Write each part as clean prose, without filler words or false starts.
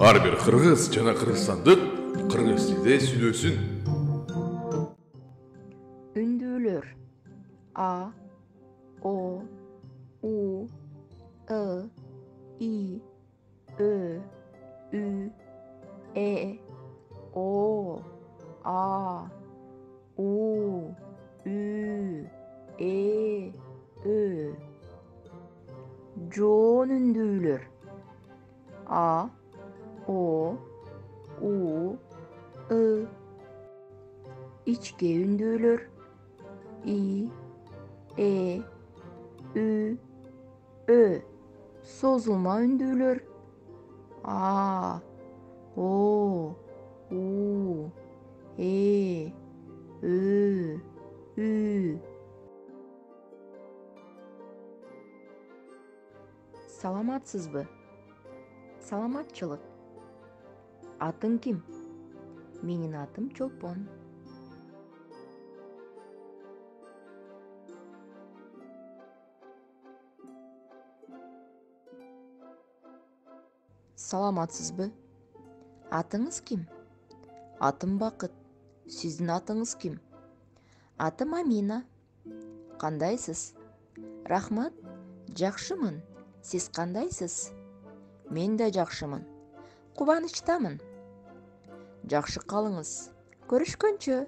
Ар бир кыргыз жана кыргызстандык кыргыз тилде сүйлөсүн. Ündülür. A, O, U, I, I, Ö, Ü, E, O, A, U, Ü, E, Ö. Joon ündülür. A, O, U, I. İçke ündülür. I, E, Ü, Ö. Sozulma ündülür. A, O, U, E, Ö, Ü. Саламатсызбы? Саламатчылык. Атың ким? Менин атым Чолпон. Саламатсызбы? Атыңыз ким? Атым Бакыт. Сиздин атыңыз ким? Атым Амина. Кандайсыз? Рахмат, жакшымын. Сиз кандайсыз? Мен да жакшымын. Кубанычтамын. Жакшы калыңыз. Көрүшкөнчө.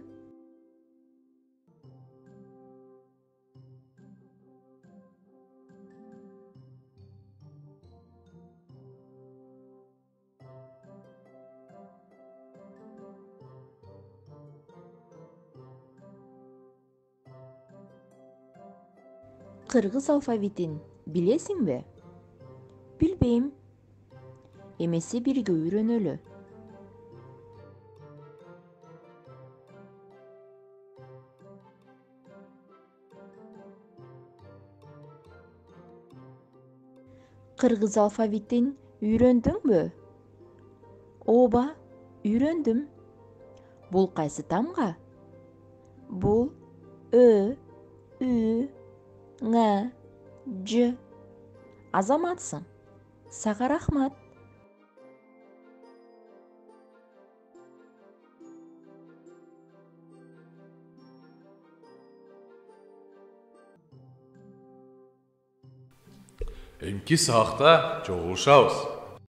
Кыргыз алфавитин билесиңби? Билбейм. Эмесе бирге үйрөнөлү. Кыргыз алфавитин үйрөндүңбү? Ооба, үйрөндүм. Бул кайсы тамга? Бул Ö, Ü, Ң, Ж. Азаматсың. Сага рахмат. Эмки саакта жолугушабыз.